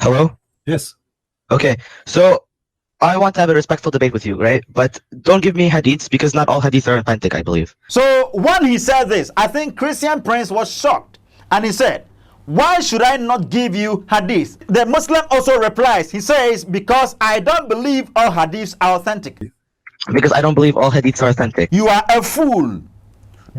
Hello? Yes. Okay, so I want to have a respectful debate with you, right? But don't give me hadiths because not all hadiths are authentic, I believe. So when he said this, I think Christian Prince was shocked, and he said, why should I not give you hadith? The Muslim also replies, he says, because I don't believe all hadiths are authentic. Because I don't believe all hadiths are authentic. You are a fool.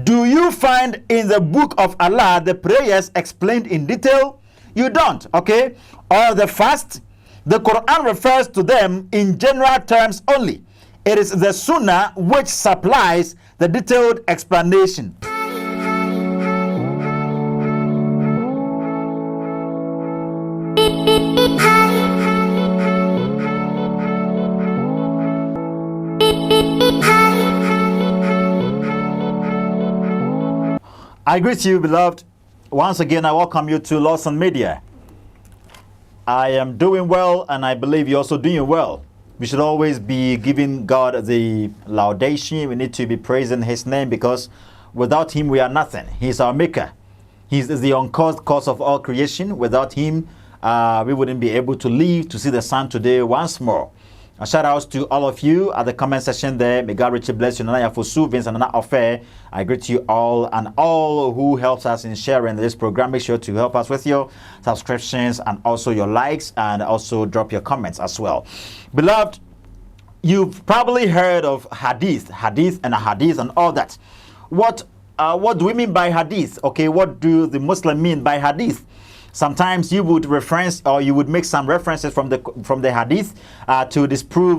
Do you find in the book of Allah the prayers explained in detail? You don't, okay? Or the fast? The Quran refers to them in general terms only. It is the Sunnah which supplies the detailed explanation. I greet you, beloved. Once again, I welcome you to Lawson Media. I am doing well, and I believe you're also doing well. We should always be giving God the laudation. We need to be praising His name, because without Him, we are nothing. He's our maker. He's the uncaused cause of all creation. Without Him, we wouldn't be able to live to see the sun today once more. A shout out to all of you at the comment section there. May God richly bless you. Nana Yafusu, Vince, and Nana Affair. I greet you all, and all who helps us in sharing this program. Make sure to help us with your subscriptions and also your likes, and also drop your comments as well. Beloved, you've probably heard of hadith and all that. What do we mean by hadith? Okay, what do the Muslim mean by hadith? Sometimes you would reference, or you would make some references from the hadith to disprove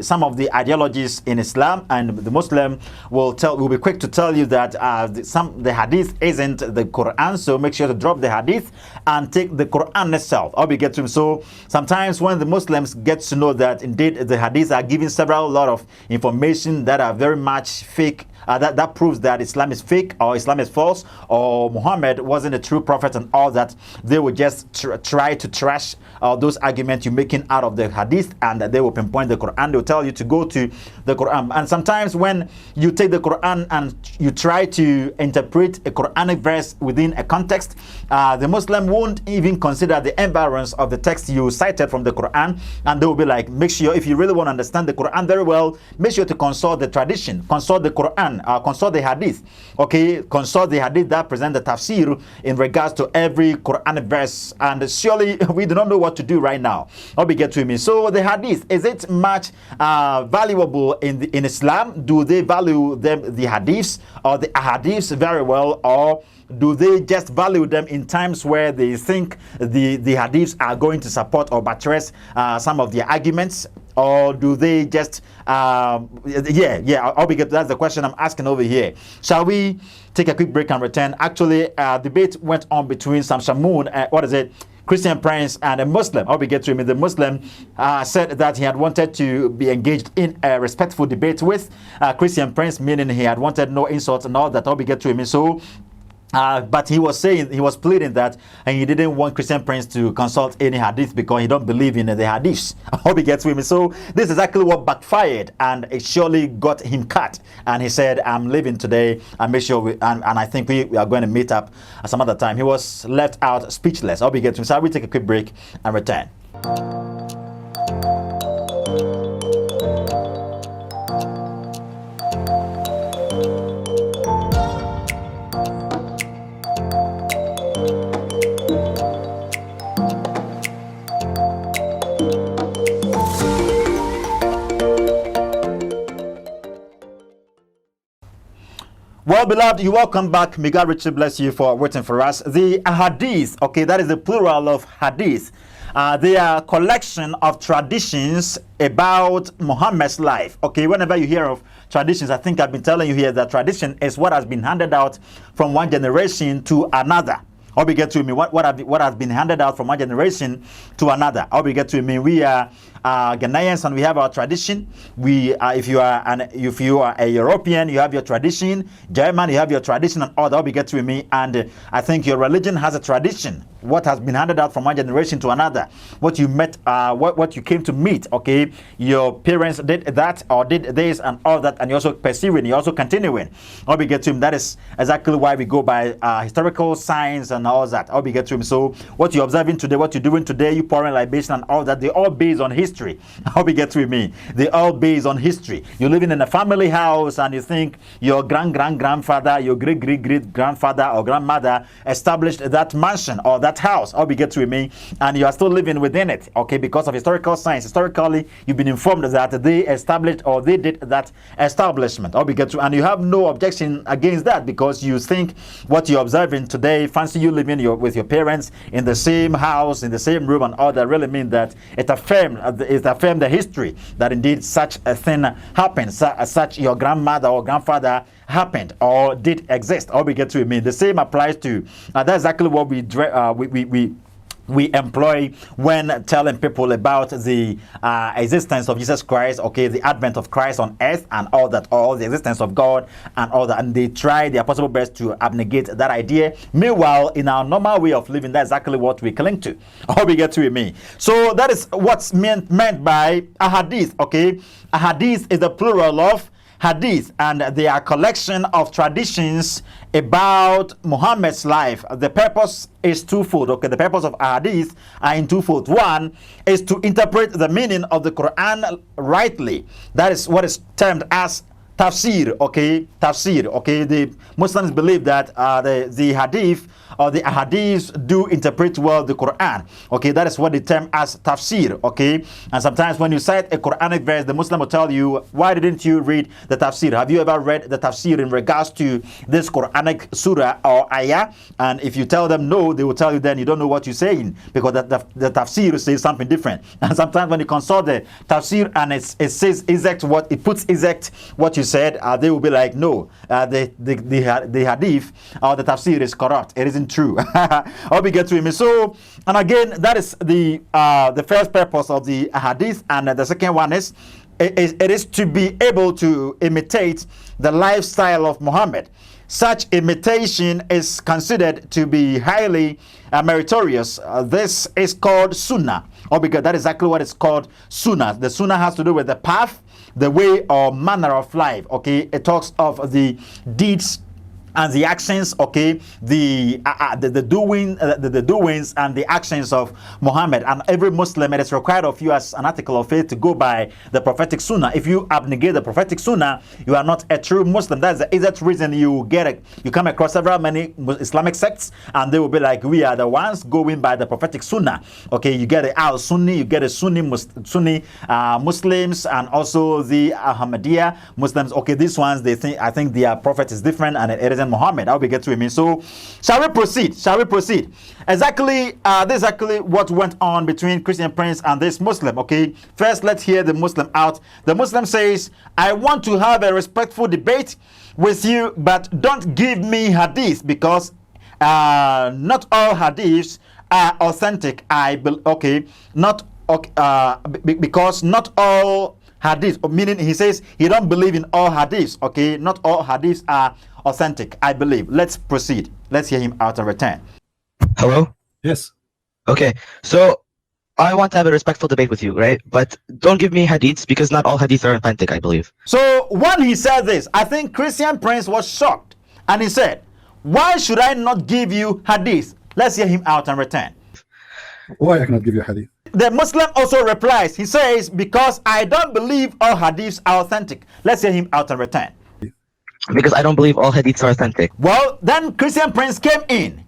some of the ideologies in Islam, and the Muslim will be quick to tell you that the hadith isn't the Quran, so make sure to drop the hadith and take the Quran itself. I'll be get to him. So sometimes when the Muslims get to know that indeed the hadiths are giving a lot of information that are very much fake, that proves that Islam is fake, or Islam is false, or Muhammad wasn't a true prophet and all that, they will just try to trash those arguments you're making out of the hadith, and they will pinpoint the Quran. They'll tell you to go to the Quran. And sometimes when you take the Quran and you try to interpret a Quranic verse within a context, the Muslim won't even consider the environs of the text you cited from the Quran, and they will be like, make sure, if you really want to understand the Quran very well, make sure to consult the tradition, consult the Quran, consult the hadith. Okay, consult the hadith that present the tafsir in regards to every Quranic verse. And surely we do not know what to do right now. I'll be get to me. So the hadith, is it much valuable in Islam? Do they value the hadiths or the ahadiths very well, or do they just value them in times where they think the hadiths are going to support or buttress some of their arguments? Or do they just I'll be good. That's the question I'm asking over here. Shall we take a quick break and return? Actually, debate went on between Sam Shamoun, Christian Prince, and a Muslim. I'll be get to him. The Muslim said that he had wanted to be engaged in a respectful debate with Christian Prince, meaning he had wanted no insults and all that. I'll be get to him. So but he was pleading that, and he didn't want Christian Prince to consult any hadith because he don't believe in the hadiths. I hope he gets with me. So this is exactly what backfired, and it surely got him cut. And he said, I'm leaving today, and make sure and I think we are going to meet up at some other time. He was left out speechless. I hope he gets with me. So we take a quick break and return. Well, beloved, you welcome back. May God richly bless you for waiting for us. The hadith, okay, that is the plural of hadith. They are a collection of traditions about Muhammad's life. Okay, whenever you hear of traditions, I think I've been telling you here that tradition is what has been handed out from one generation to another. I'll be get to me what has been handed out from one generation to another. I'll be get to me. We are Ghanaians, and we have our tradition. If you are a European, you have your tradition. German, you have your tradition, and all that. I'll be get to me. And I think your religion has a tradition. What has been handed out from one generation to another. What you met, what you came to meet. Okay, your parents did that or did this and all that, and you're also pursuing. You're also continuing. I'll be get to him. That is exactly why we go by historical signs and and all that. I'll be get to him. So what you're observing today, what you're doing today, you pouring libation and all that, they all based on history. I'll be get to me. They all based on history. You're living in a family house and you think your grandfather, your great grandfather or grandmother established that mansion or that house. I'll be get to me, and you are still living within it. Okay, because of historical science. Historically, you've been informed that they established or they did that establishment. I'll be get to, and you have no objection against that because you think what you're observing today, fancy you living with your parents in the same house, in the same room, and all that really mean that it affirmed the history that indeed such a thing happened, such your grandmother or grandfather happened or did exist. All we get to mean the same applies to that's exactly what we employ when telling people about the existence of Jesus Christ, okay, the advent of Christ on earth and all that, all the existence of God and all that, and they try their possible best to abnegate that idea. Meanwhile, in our normal way of living, that's exactly what we cling to. All we get to mean. So that is what's meant by a hadith, okay? A hadith is the plural of hadith, and they are a collection of traditions about Muhammad's life. The purpose is twofold. Okay, the purpose of hadith are in twofold. One is to interpret the meaning of the Quran rightly. That is what is termed as tafsir. Okay, tafsir. Okay, the Muslims believe that the hadith or the ahadith do interpret well the Quran. Okay, that is what they term as tafsir. Okay, and sometimes when you cite a Quranic verse, the Muslim will tell you, why didn't you read the tafsir? Have you ever read the tafsir in regards to this Quranic surah or ayah? And if you tell them no, they will tell you then you don't know what you're saying, because the tafsir says something different. And sometimes when you consult the tafsir and it says exact what it puts exact what you said, they will be like, no, the hadith or the tafsir is corrupt. It isn't true. I'll be get to him. So, and again, that is the first purpose of the hadith, and the second one is it is to be able to imitate the lifestyle of Muhammad. Such imitation is considered to be highly meritorious. This is called sunnah, or because that is exactly what is called sunnah. The sunnah has to do with the path, the way or manner of life. Okay, it talks of the deeds and the actions, okay, the doings and the actions of Muhammad. And every Muslim, it is required of you as an article of faith to go by the prophetic sunnah. If you abnegate the prophetic sunnah, you are not a true Muslim. That's the exact reason you come across several many Islamic sects, and they will be like, we are the ones going by the prophetic sunnah. Okay, you get the al-Sunni, you get the Sunni Muslims, and also the Ahmadiyya Muslims. Okay, these ones, I think their prophet is different, and it isn't Muhammad. I'll be get to him. So, shall we proceed? Exactly, this is exactly what went on between Christian Prince and this Muslim. Okay, first let's hear the Muslim out. The Muslim says, I want to have a respectful debate with you, but don't give me hadith, because not all hadiths are authentic. Because not all hadith, meaning he says he don't believe in all hadiths. Okay, not all hadiths are authentic, I believe. Let's proceed. Let's hear him out and return. Hello? Yes. Okay, so I want to have a respectful debate with you, right? But don't give me hadiths, because not all hadiths are authentic, I believe. So when he said this, I think Christian Prince was shocked, and he said, why should I not give you hadith? Let's hear him out and return. Why I cannot give you hadith? The Muslim also replies, he says, because I don't believe all hadiths are authentic. Let's hear him out and return. Because I don't believe all hadiths are authentic. Well, then Christian Prince came in.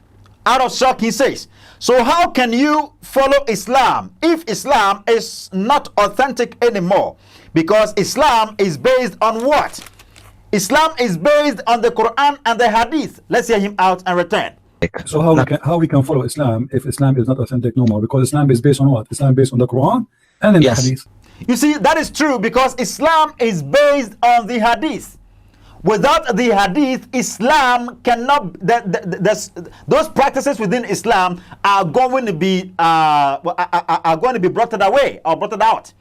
Out of shock, he says, so how can you follow Islam if Islam is not authentic anymore? Because Islam is based on what? Islam is based on the Quran and the Hadith. Let's hear him out and return. So how we can follow Islam if Islam is not authentic no more? Because Islam is based on what? Islam is based on the Quran and the Hadith. You see, that is true, because Islam is based on the Hadith. Without the Hadith, Islam cannot. Those practices within Islam are going to be brought away or brought out.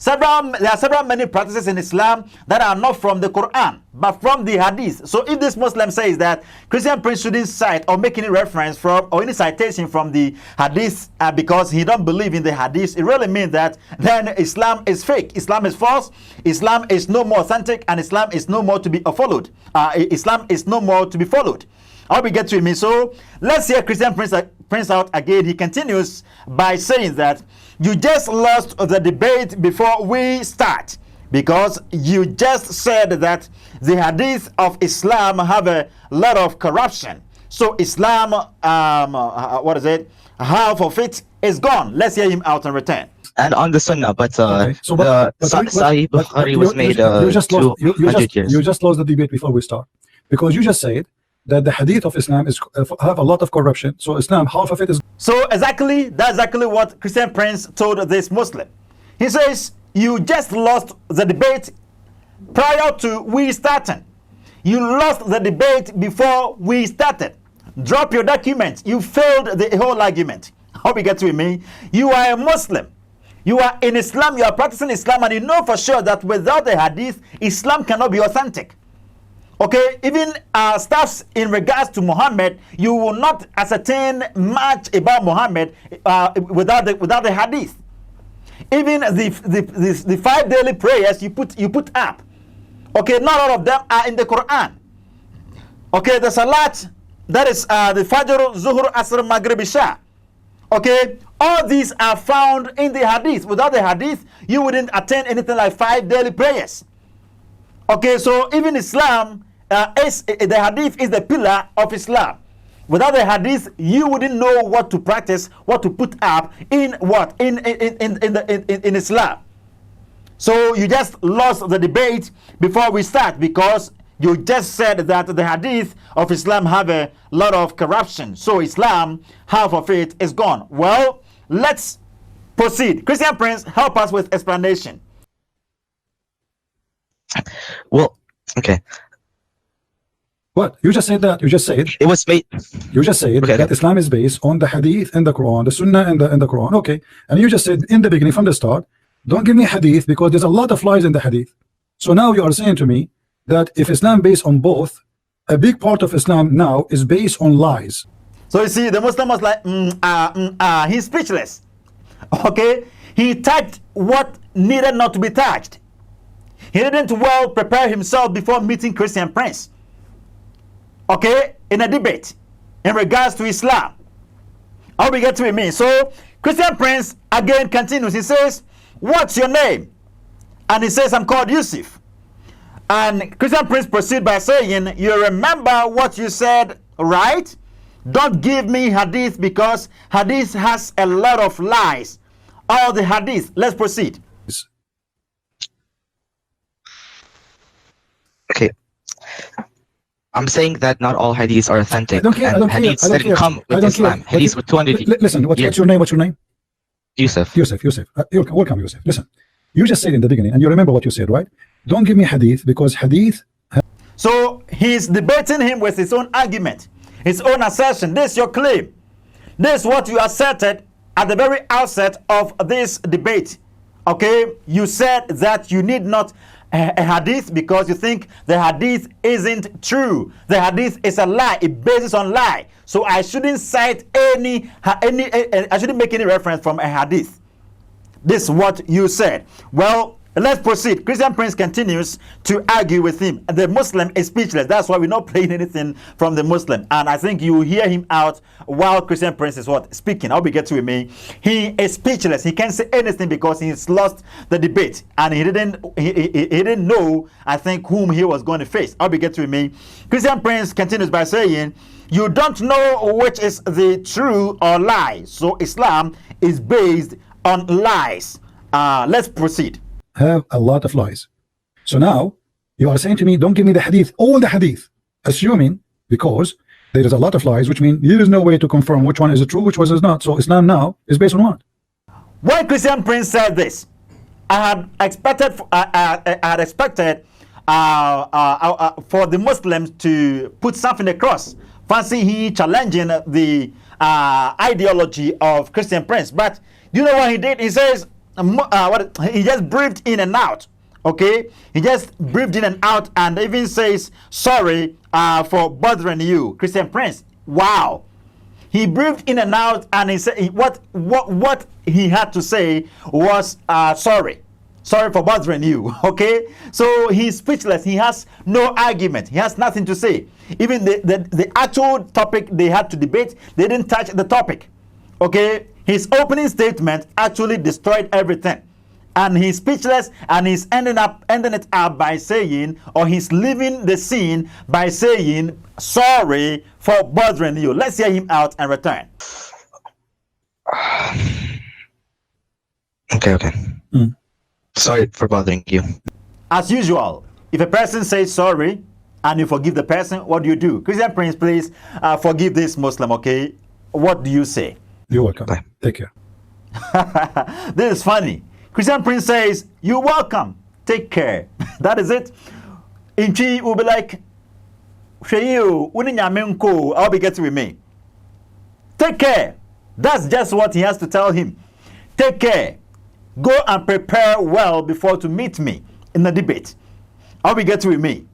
There are several many practices in Islam that are not from the Quran but from the Hadith. So if this Muslim says that Christian Prince shouldn't cite or make any reference from or any citation from the Hadith because he don't believe in the Hadith, it really means that then Islam is fake, Islam is false, Islam is no more authentic, and Islam is no more to be followed. Islam is no more to be followed. I'll be get to me. So let's hear Christian Prince out again. He continues by saying that you just lost the debate before we start, because you just said that the hadith of Islam have a lot of corruption. So Islam, what is it? Half of it is gone. Let's hear him out and return. And on the Sunnah, but Okay. So, Sahih Bukhari was made you just lost, 200 years. you just lost the debate before we start, because you just said that the hadith of Islam is have a lot of corruption. So Islam, half of it is. So that's exactly what Christian Prince told this Muslim. He says, you just lost the debate prior to we starting. You lost the debate before we started. Drop your documents. You failed the whole argument. Hope you get with me. You are a Muslim. You are in Islam. You are practicing Islam, and you know for sure that without the hadith, Islam cannot be authentic. Okay, even stuffs in regards to Muhammad, you will not ascertain much about Muhammad without the hadith. Even the 5 daily prayers you put up, okay, not all of them are in the Quran. Okay, the salat, that is the Fajr, Zuhur, Asr, Maghrib, Isha. Okay, all these are found in the hadith. Without the hadith, you wouldn't attend anything like 5 daily prayers. Okay, so even Islam, the hadith is the pillar of Islam. Without the hadith, you wouldn't know what to practice, what to put up in what in Islam. So you just lost the debate before we start, because you just said that the hadith of Islam have a lot of corruption. So Islam, half of it is gone. Well, let's proceed. Christian Prince, help us with explanation. Well, okay. What? You just said that. You just said It was made. you just said Okay. that Islam is based on the hadith and the Quran, the Sunnah and the Quran. Okay. And you just said in the beginning, from the start, don't give me hadith because there's a lot of lies in the hadith. So now you are saying to me that if Islam based on both, a big part of Islam now is based on lies. So you see, the Muslim was like, he's speechless. Okay, he touched what needed not to be touched. He didn't well prepare himself before meeting Christian Prince. Okay, in a debate in regards to Islam. How we get to me? So Christian Prince again continues. He says, "What's your name?" And he says, "I'm called Yusuf." And Christian Prince proceed by saying, "You remember what you said, right? Don't give me hadith because hadith has a lot of lies." All the hadith. Let's proceed. Okay. I'm saying that not all hadiths are authentic. I don't care. I And don't care. hadiths I don't didn't care. come I with don't Islam. care. Hadiths were 200 Listen, what's years. your name? What's your name? Yusuf. Yusuf. You're welcome, Yusuf. Listen, you just said in the beginning, and you remember what you said, right? Don't give me hadith because hadith. So he's debating him with his own argument, his own assertion. This is your claim. This is what you asserted at the very outset of this debate. Okay, you said that you need not a hadith because you think the hadith isn't true. The hadith is a lie. It bases on lie. So I shouldn't cite I shouldn't make any reference from a hadith. This is what you said. Well, let's proceed. Christian Prince continues to argue with him. The Muslim is speechless. That's why we're not playing anything from the Muslim. And I think you hear him out while Christian Prince is what? Speaking. I'll be get to me. He is speechless. He can't say anything because he's lost the debate. And he didn't know, I think, whom he was going to face. I'll be get to me. Christian Prince continues by saying, "You don't know which is the true or lie. So Islam is based on lies." Let's proceed. Have a lot of lies. So now you are saying to me, don't give me the hadith, all the hadith, assuming because there is a lot of lies, which means there is no way to confirm which one is true, which one is not. So Islam now is based on what? When Christian Prince said this, I had expected for the Muslims to put something across. Fancy he challenging the ideology of Christian Prince. But you know what he did? He says, he just breathed in and out. Okay, he just breathed in and out, and even says sorry for bothering you, Christian Prince. Wow, he breathed in and out, and he said what he had to say was sorry. Sorry for bothering you. Okay, so he's speechless. He has no argument. He has nothing to say. Even the actual topic they had to debate, they didn't touch the topic. Okay, his opening statement actually destroyed everything, and he's speechless, and he's ending it up by saying, or he's leaving the scene by saying, sorry for bothering you. Let's hear him out and return. Okay. Sorry for bothering you. As usual, if a person says sorry and you forgive the person, what do? Christian Prince, please forgive this Muslim, okay? What do you say? You're welcome. Bye. Take care. This is funny. Christian Prince says, you're welcome. Take care. That is it. Inchi will be like, I'll be getting with me. Take care. That's just what he has to tell him. Take care. Go and prepare well before to meet me in the debate. I'll be getting with me.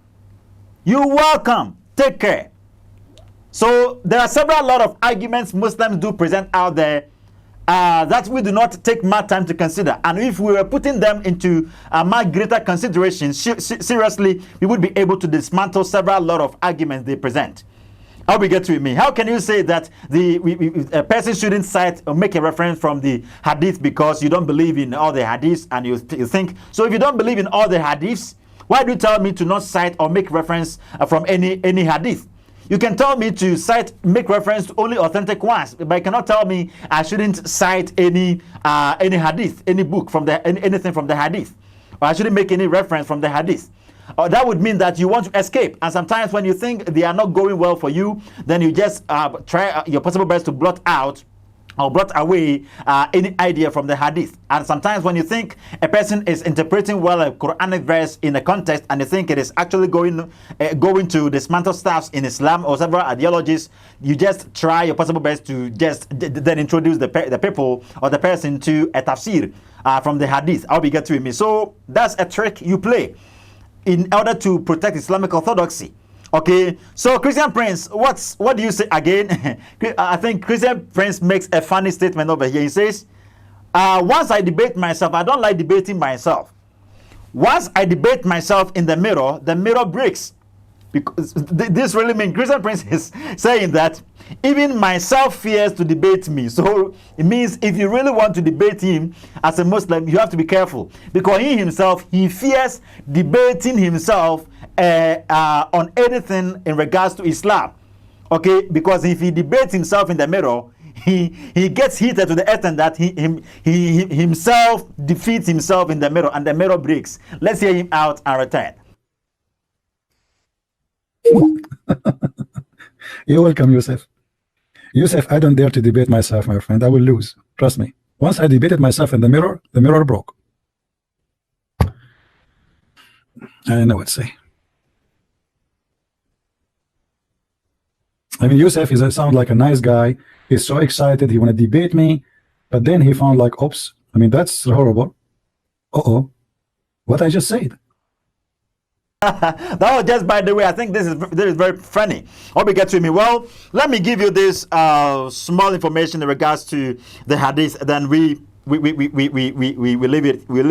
You're welcome. Take care. So there are several lot of arguments Muslims do present out there that we do not take much time to consider. And if we were putting them into a much greater consideration, seriously, we would be able to dismantle several lot of arguments they present. How we get to me? How can you say that a person shouldn't cite or make a reference from the hadith because you don't believe in all the hadiths, and you think so? If you don't believe in all the hadiths, why do you tell me to not cite or make reference from any hadith? You can tell me to make reference to only authentic ones, but you cannot tell me I shouldn't cite any hadith, any book anything from the hadith, or I shouldn't make any reference from the hadith. That would mean that you want to escape. And sometimes when you think they are not going well for you, then you just try your possible best to blot out or blot away any idea from the hadith. And sometimes when you think a person is interpreting well a Quranic verse in a context, and you think it is actually going to dismantle stuffs in Islam or several ideologies, you just try your possible best to just then introduce the people or the person to a tafsir from the hadith. I'll be getting with me. So that's a trick you play in order to protect Islamic orthodoxy. Okay, so Christian Prince, what do you say again? I think Christian Prince makes a funny statement over here. He says, once I debate myself, I don't like debating myself. Once I debate myself in the mirror breaks. Because this really means Christian Prince is saying that even myself fears to debate me. So it means if you really want to debate him as a Muslim, you have to be careful, because he fears debating himself on anything in regards to Islam. Okay, because if he debates himself in the mirror, he gets heated to the extent that he himself defeats himself in the mirror, and the mirror breaks. Let's hear him out and return. You're welcome, Yusuf. Yusuf, I don't dare to debate myself, my friend. I will lose. Trust me. Once I debated myself in the mirror broke. I know what to say. I mean, Yusuf sounds like a nice guy. He's so excited. He want to debate me. But then he found like, oops. I mean, that's horrible. Uh-oh. What I just said. That was just by the way. I think this is very funny. Hope you get to me. Well, let me give you this small information in regards to the hadith. Then we leave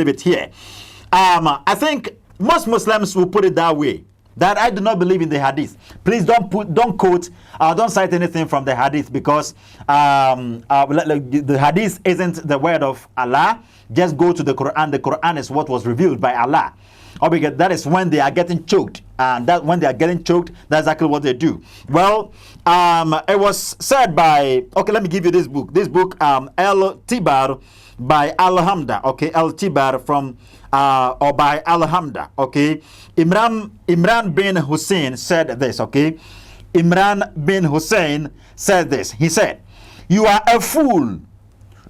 it here. I think most Muslims will put it that way, that I do not believe in the hadith. Please don't quote, don't cite anything from the hadith, because the hadith isn't the word of Allah. Just go to the Quran. The Quran is what was revealed by Allah. That is when they are getting choked, and when they are getting choked, that's exactly what they do. Well, it was said by, okay, let me give you this book. This book, El Tibar by Al-Hamda. Okay, El Tibar from or by Al-Hamda. Okay, Imran bin Hussein said this. Okay, Imran bin Hussein said this. He said, "You are a fool.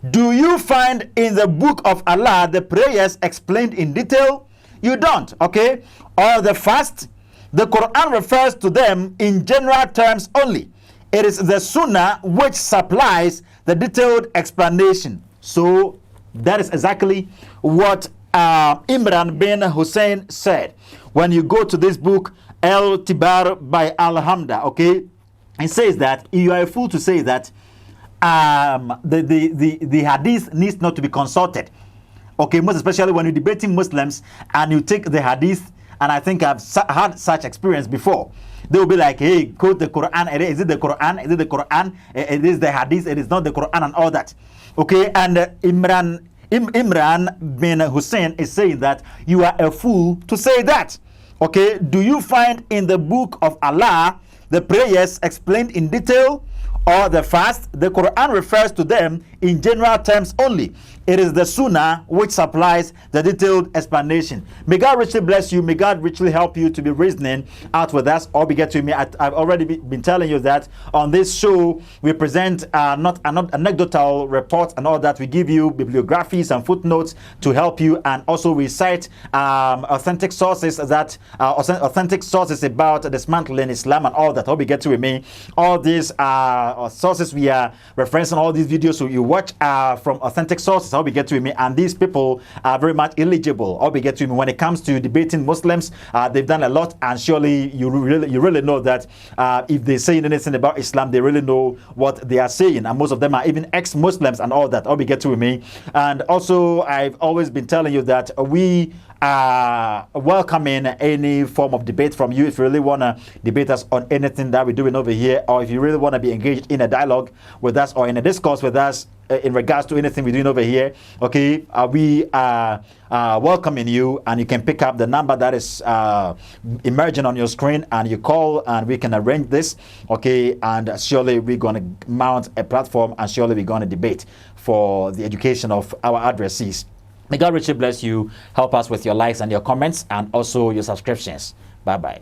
Do you find in the book of Allah the prayers explained in detail? You don't, okay? Or the fast? The Quran refers to them in general terms only. It is the Sunnah which supplies the detailed explanation." So that is exactly what Imran bin Hussein said. When you go to this book, El Tibar by Al-Hamda, okay? It says that you are a fool to say that the hadith needs not to be consulted. Okay, most especially when you're debating Muslims and you take the hadith, and I think I've had such experience before. They will be like, hey, quote the Quran. Is it the Quran? Is it the Quran? It is the hadith. It is not the Quran and all that. Okay, and Imran bin Hussein is saying that you are a fool to say that. Okay, do you find in the book of Allah the prayers explained in detail, or the fast? The Quran refers to them in general terms only. It is the Sunnah which supplies the detailed explanation. May God richly bless you. May God richly help you to be reasoning out with us. Or be get to me. I've already been telling you that on this show we present not anecdotal reports and all that. We give you bibliographies and footnotes to help you, and also we cite authentic sources that authentic sources about dismantling Islam and all that. Hope you get to me. All these sources we are referencing, all these videos so you watch from authentic sources. How we get to me, and these people are very much eligible. How we get to me when it comes to debating Muslims, they've done a lot, and surely you really know that if they're saying anything about Islam, they really know what they are saying, and most of them are even ex-Muslims and all that. How we get to me, and also I've always been telling you that we welcoming any form of debate from you. If you really want to debate us on anything that we're doing over here, or if you really want to be engaged in a dialogue with us or in a discourse with us in regards to anything we're doing over here, okay, we are welcoming you, and you can pick up the number that is emerging on your screen, and you call, and we can arrange this, okay, and surely we're going to mount a platform, and surely we're going to debate for the education of our addressees. May God richly bless you. Help us with your likes and your comments, and also your subscriptions. Bye-bye.